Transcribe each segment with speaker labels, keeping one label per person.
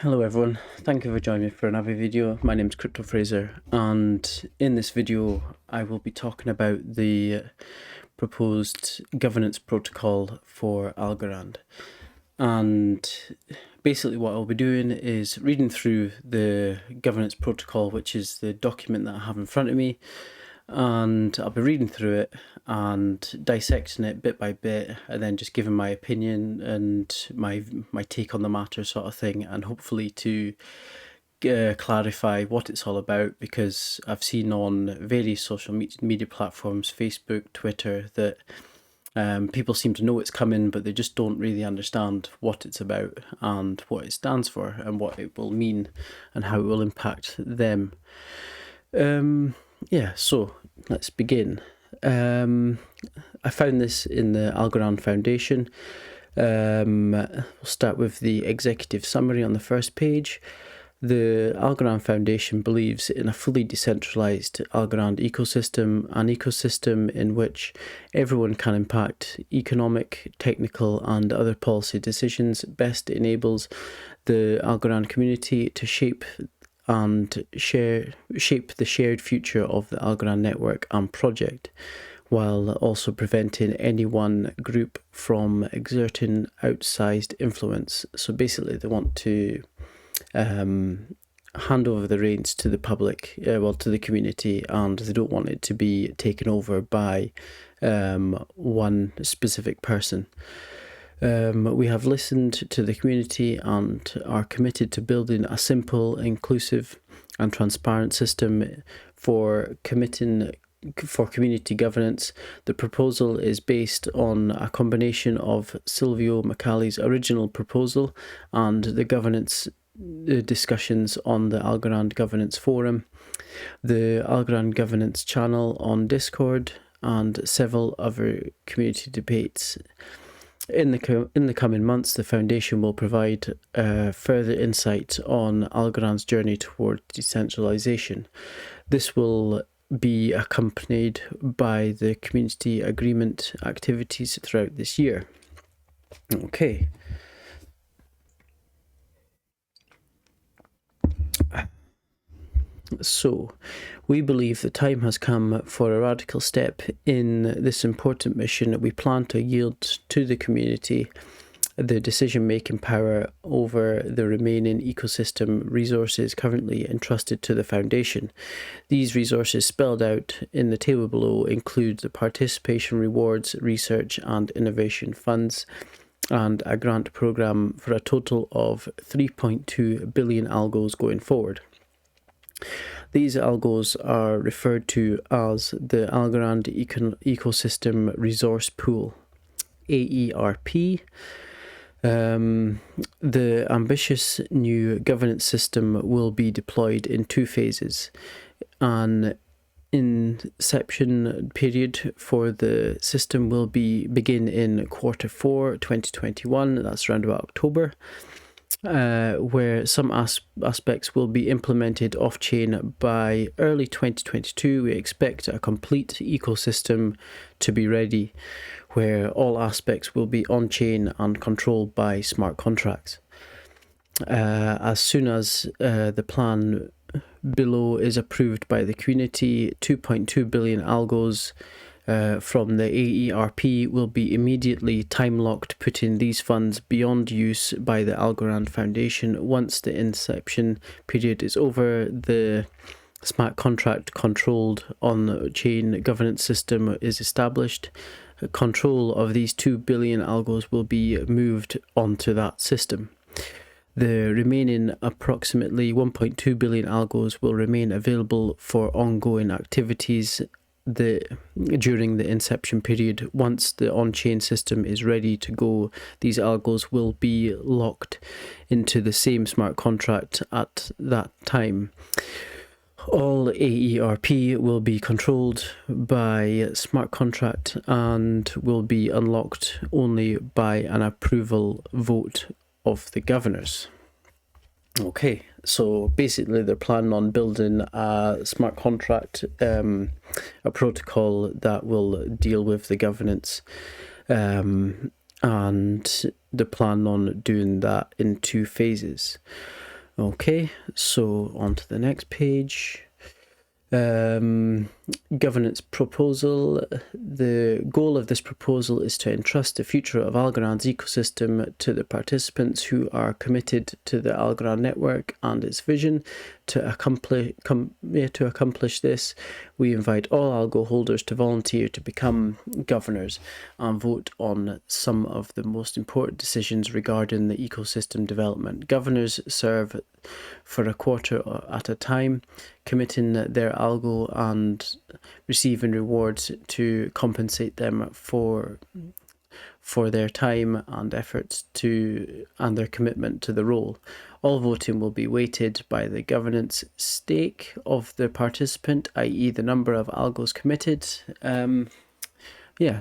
Speaker 1: Hello everyone, thank you for joining me for another video. My name is Crypto Fraser, and in this video I will be talking about the proposed governance protocol for Algorand. And basically what I'll be doing is reading through the governance protocol, which is the document that I have in front of me, and I'll be reading through it and dissecting it bit by bit, and then just giving my opinion and my take on the matter, sort of thing, and hopefully to clarify what it's all about, because I've seen on various social media platforms, Facebook, Twitter, that people seem to know it's coming, but they just don't really understand what it's about and what it stands for and what it will mean and how it will impact them. Yeah, so let's begin. I found this in the Algorand Foundation. We'll start with the executive summary on the first page. The Algorand Foundation believes in a fully decentralized Algorand ecosystem, an ecosystem in which everyone can impact economic, technical, and other policy decisions. Best enables the Algorand community to shape the shared future of the Algorand network and project, while also preventing any one group from exerting outsized influence. So basically they want to hand over the reins to the public, to the community, and they don't want it to be taken over by one specific person. We have listened to the community and are committed to building a simple, inclusive and transparent system for community governance. The proposal is based on a combination of Silvio Macali's original proposal and the governance discussions on the Algorand Governance Forum, the Algorand Governance channel on Discord, and several other community debates. In the coming months, the Foundation will provide further insight on Algorand's journey toward decentralization. This will be accompanied by the community agreement activities throughout this year. Okay. So, we believe the time has come for a radical step in this important mission. We plan to yield to the community the decision-making power over the remaining ecosystem resources currently entrusted to the Foundation. These resources spelled out in the table below include the participation rewards, research and innovation funds, and a grant program for a total of 3.2 billion algos going forward. These algos are referred to as the Algorand Ecosystem Resource Pool, AERP. The ambitious new governance system will be deployed in two phases. An inception period for the system will begin in Q4 2021, that's around about October, where some aspects will be implemented off-chain by early 2022. We expect a complete ecosystem to be ready, where all aspects will be on-chain and controlled by smart contracts. As soon as the plan below is approved by the community, 2.2 billion algos from the AERP will be immediately time-locked, putting these funds beyond use by the Algorand Foundation. Once the inception period is over, the smart contract controlled on-chain governance system is established. Control of these 2 billion algos will be moved onto that system. The remaining approximately 1.2 billion algos will remain available for ongoing activities during the inception period. Once the on-chain system is ready to go, these algos will be locked into the same smart contract at that time. All AERP will be controlled by smart contract and will be unlocked only by an approval vote of the governors. Okay, so basically they're planning on building a smart contract, a protocol that will deal with the governance, and they're planning on doing that in two phases. Okay, so on to the next page. Governance proposal. The goal of this proposal is to entrust the future of Algorand's ecosystem to the participants who are committed to the Algorand network and its vision. To accomplish this, we invite all Algo holders to volunteer to become governors and vote on some of the most important decisions regarding the ecosystem development. Governors serve for a quarter at a time, committing their algo and receiving rewards to compensate them for their time and efforts and their commitment to the role. All voting will be weighted by the governance stake of the participant, i.e. the number of algos committed.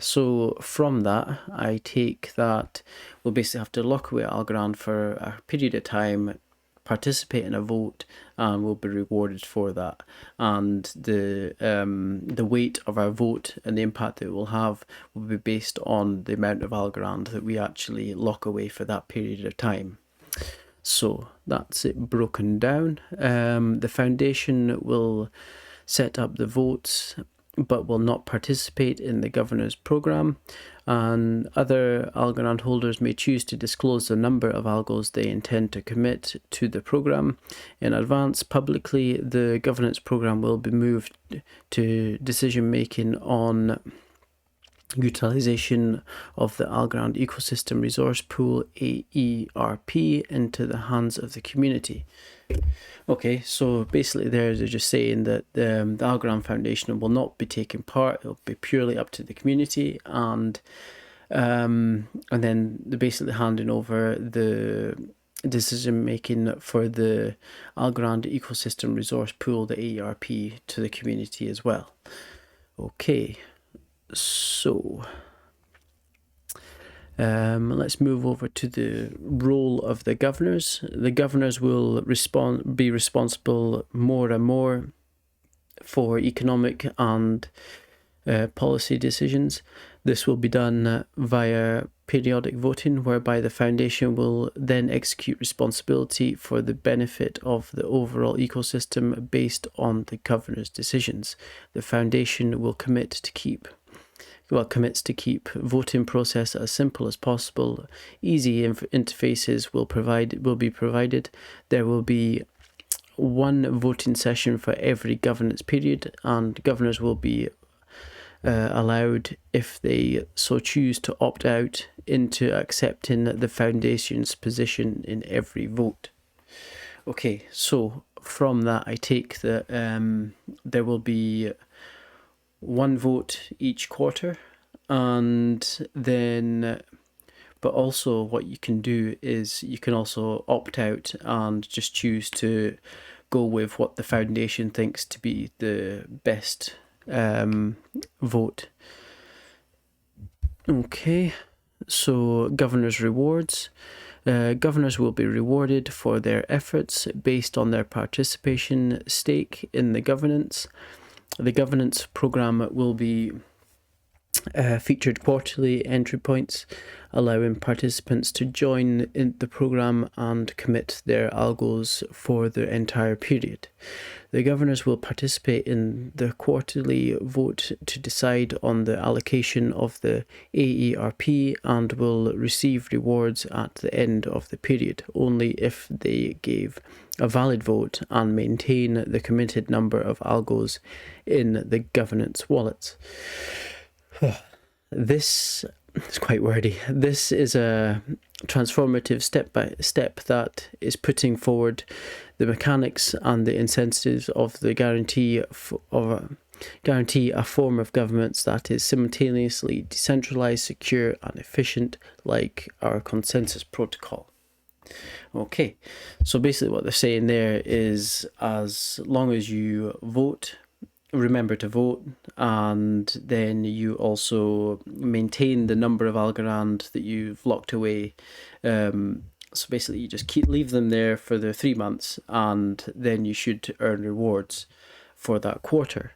Speaker 1: So from that, I take that we'll basically have to lock away Algorand for a period of time, participate in a vote, and will be rewarded for that. And the weight of our vote and the impact that it will have will be based on the amount of Algorand that we actually lock away for that period of time. So that's it broken down. The foundation will set up the votes but will not participate in the governor's program, and other Algorand holders may choose to disclose the number of algos they intend to commit to the program in advance publicly. The governance program will be moved to decision making on utilization of the Algorand ecosystem resource pool AERP into the hands of the community. Okay, so basically they're just saying that the Algorand Foundation will not be taking part. It'll be purely up to the community, and then they're basically handing over the decision making for the Algorand ecosystem resource pool, the AERP, to the community as well. Okay, so let's move over to the role of the governors. The governors will be responsible more and more for economic and policy decisions. This will be done via periodic voting, whereby the foundation will then execute responsibility for the benefit of the overall ecosystem based on the governor's decisions. The foundation will commits to keep voting process as simple as possible. Easy interfaces will be provided. There will be one voting session for every governance period, and governors will be allowed, if they so choose, to opt out into accepting the foundation's position in every vote. Okay, so from that I take that there will be one vote each quarter, and then but also what you can do is you can also opt out and just choose to go with what the foundation thinks to be the best vote. Okay, so governors' rewards. Governors will be rewarded for their efforts based on their participation stake in the governance. The governance program will be featured quarterly entry points, allowing participants to join in the program and commit their algos for the entire period. The governors will participate in the quarterly vote to decide on the allocation of the AERP and will receive rewards at the end of the period, only if they gave a valid vote and maintain the committed number of algos in the governance wallets. This is quite wordy. This is a transformative step by step that is putting forward the mechanics and the incentives of the guarantee a form of governance that is simultaneously decentralized, secure, and efficient, like our consensus protocol. Okay, so basically what they're saying there is, as long as you vote, remember to vote, and then you also maintain the number of Algorand that you've locked away. So basically you just leave them there for the 3 months, and then you should earn rewards for that quarter.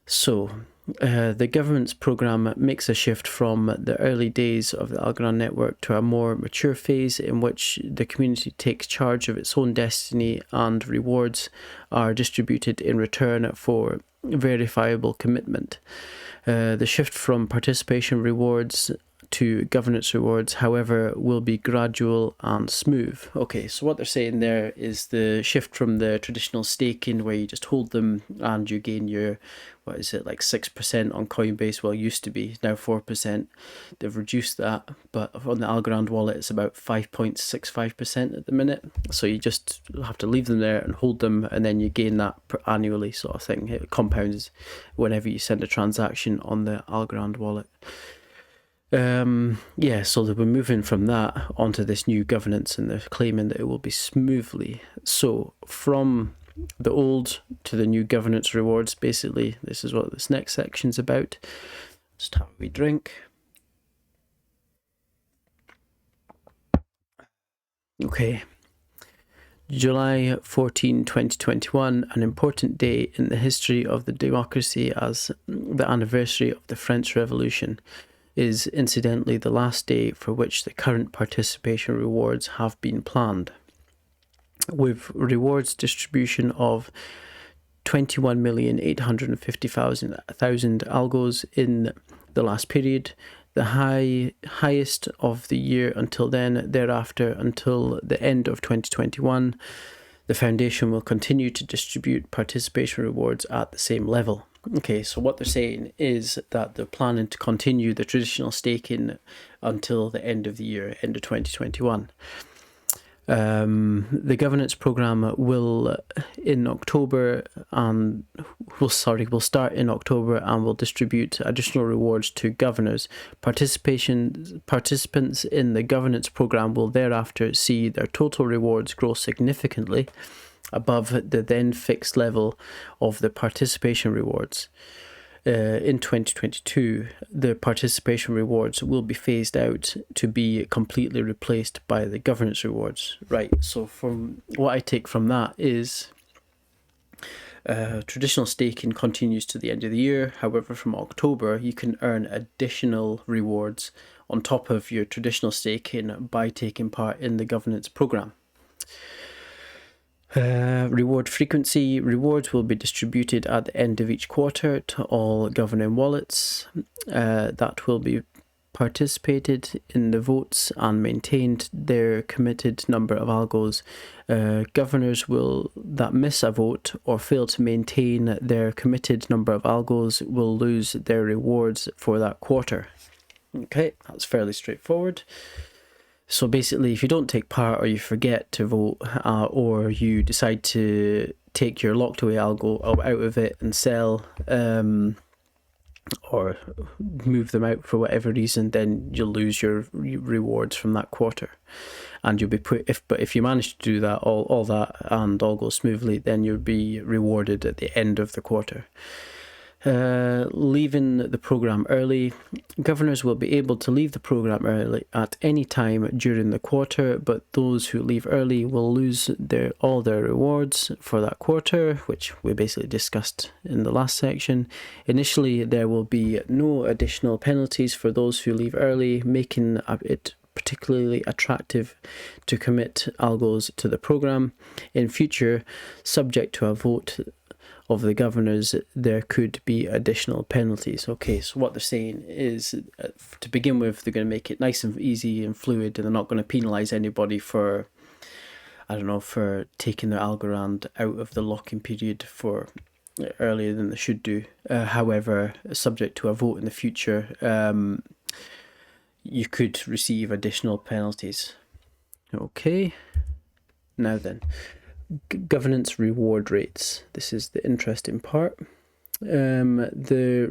Speaker 1: So The government's programme makes a shift from the early days of the Algorand network to a more mature phase in which the community takes charge of its own destiny and rewards are distributed in return for verifiable commitment. The shift from participation rewards to governance rewards, however, will be gradual and smooth. Okay, so what they're saying there is the shift from the traditional staking where you just hold them and you gain your, what is it, like 6% on Coinbase, well, it used to be, now 4%. They've reduced that, but on the Algorand wallet, it's about 5.65% at the minute. So you just have to leave them there and hold them, and then you gain that annually, sort of thing. It compounds whenever you send a transaction on the Algorand wallet. So they'll be moving from that onto this new governance, and they're claiming that it will be smoothly. So from the old to the new governance rewards, basically, this is what this next section's about. Just have a wee drink. Okay. July 14, 2021, an important day in the history of the democracy as the anniversary of the French Revolution, is incidentally the last day for which the current participation rewards have been planned. With rewards distribution of 21,850,000 algos in the last period, the highest of the year until then, thereafter until the end of 2021, the foundation will continue to distribute participation rewards at the same level. Okay, so what they're saying is that they're planning to continue the traditional staking until the end of the year, end of 2021. The governance program will start in October and will distribute additional rewards to governors. Participants in the governance program will thereafter see their total rewards grow significantly above the then fixed level of the participation rewards. In 2022, the participation rewards will be phased out to be completely replaced by the governance rewards. Right, so from what I take from that is traditional staking continues to the end of the year. However, from October, you can earn additional rewards on top of your traditional staking by taking part in the governance program. Reward frequency. Rewards will be distributed at the end of each quarter to all governing wallets that will be participated in the votes and maintained their committed number of algos. Governors that miss a vote or fail to maintain their committed number of algos will lose their rewards for that quarter. Okay, that's fairly straightforward. So basically, if you don't take part or you forget to vote or you decide to take your locked away algo out of it and sell or move them out for whatever reason, then you'll lose your rewards from that quarter. And you'll be if you manage to do that, all that and all goes smoothly, then you'll be rewarded at the end of the quarter. Leaving the program early. Governors will be able to leave the program early at any time during the quarter, but those who leave early will lose all their rewards for that quarter, which we basically discussed in the last section. Initially, there will be no additional penalties for those who leave early, making it particularly attractive to commit algos to the program. In future, subject to a vote of the governors, there could be additional penalties. Okay, so what they're saying is, to begin with, they're going to make it nice and easy and fluid, and they're not going to penalise anybody for, for taking their Algorand out of the lock-in period for earlier than they should do. However, subject to a vote in the future, you could receive additional penalties. Okay, now then. Governance reward rates. This is the interesting part. The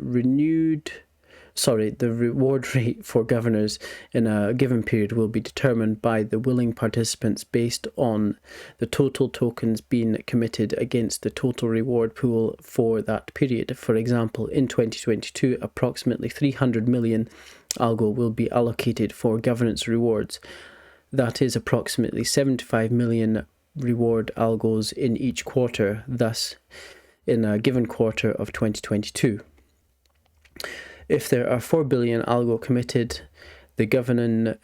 Speaker 1: reward rate for governors in a given period will be determined by the willing participants based on the total tokens being committed against the total reward pool for that period. For example, in 2022, approximately 300 million algo will be allocated for governance rewards. That is approximately 75 million reward algos in each quarter, thus in a given quarter of 2022. If there are 4 billion algo committed, the governing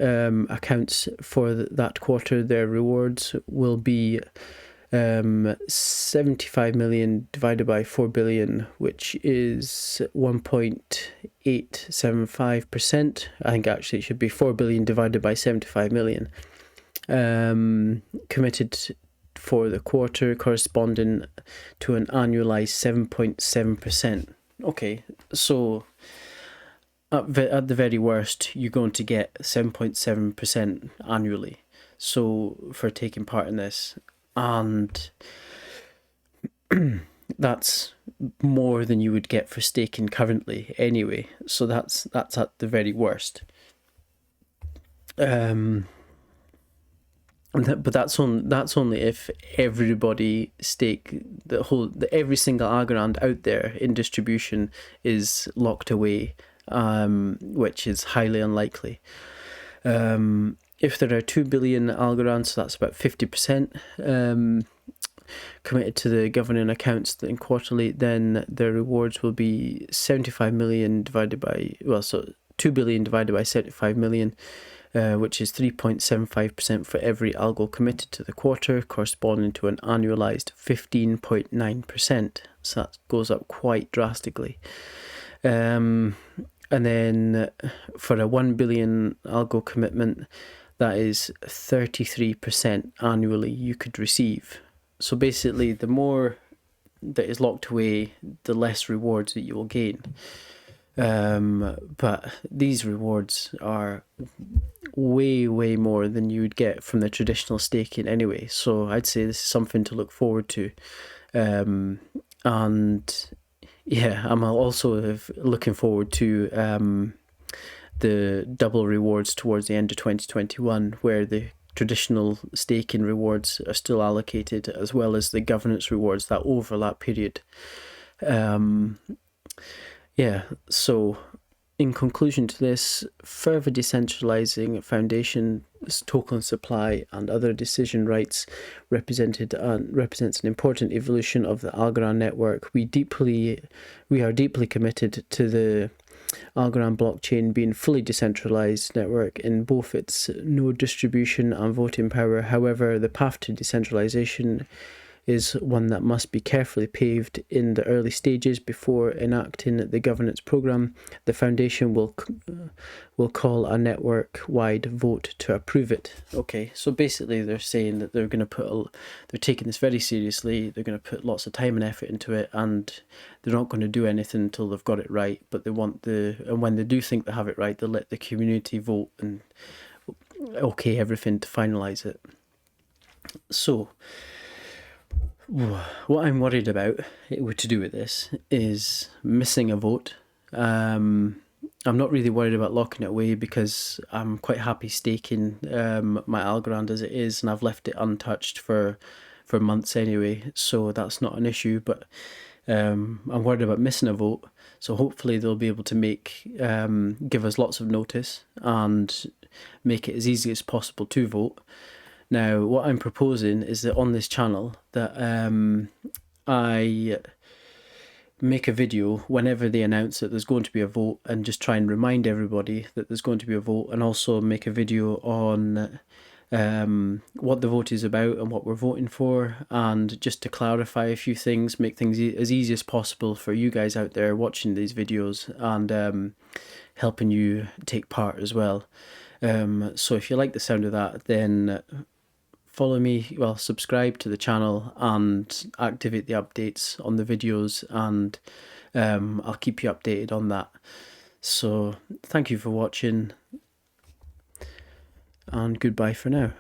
Speaker 1: accounts for that quarter, their rewards will be 75 million divided by 4 billion, which is 1.875%. I think actually it should be 4 billion divided by 75 million. Committed for the quarter, corresponding to an annualized 7.7%. Okay, so at the very worst, you're going to get 7.7% annually. So for taking part in this, and that's more than you would get for staking currently anyway. So that's at the very worst. But that's only if everybody stake every single Algorand out there in distribution is locked away, which is highly unlikely. If there are 2 billion Algorand, so that's about 50%, committed to the governing accounts in quarterly, then the rewards will be 75 million divided by, 2 billion divided by 75 million, which is 3.75% for every algo committed to the quarter, corresponding to an annualized 15.9%. So that goes up quite drastically. And then for a 1 billion algo commitment, that is 33% annually you could receive. So basically, the more that is locked away, the less rewards that you will gain. But these rewards are way more than you would get from the traditional staking anyway. So I'd say this is something to look forward to. And yeah, I'm also looking forward to the double rewards towards the end of 2021, where the traditional staking rewards are still allocated, as well as the governance rewards, that overlap period. Yeah, so in conclusion to this, further decentralizing foundation, token supply and other decision rights represents an important evolution of the Algorand network. We are deeply committed to the Algorand blockchain being fully decentralized network in both its node distribution and voting power. However, the path to decentralization is one that must be carefully paved in the early stages before enacting the governance program. The foundation will call a network-wide vote to approve it. Okay, so basically they're saying that they're going to they're taking this very seriously. They're going to put lots of time and effort into it, and they're not going to do anything until they've got it right. But they want and when they do think they have it right, they'll let the community vote and okay everything to finalize it. So what I'm worried about to do with this is missing a vote. I'm not really worried about locking it away because I'm quite happy staking my Algorand as it is, and I've left it untouched for months anyway, so that's not an issue. But I'm worried about missing a vote, so hopefully they'll be able to give us lots of notice and make it as easy as possible to vote. Now, what I'm proposing is that on this channel that I make a video whenever they announce that there's going to be a vote, and just try and remind everybody that there's going to be a vote, and also make a video on what the vote is about and what we're voting for, and just to clarify a few things, make things as easy as possible for you guys out there watching these videos, and helping you take part as well. So if you like the sound of that, then follow me, subscribe to the channel and activate the updates on the videos, and I'll keep you updated on that. So thank you for watching, and goodbye for now.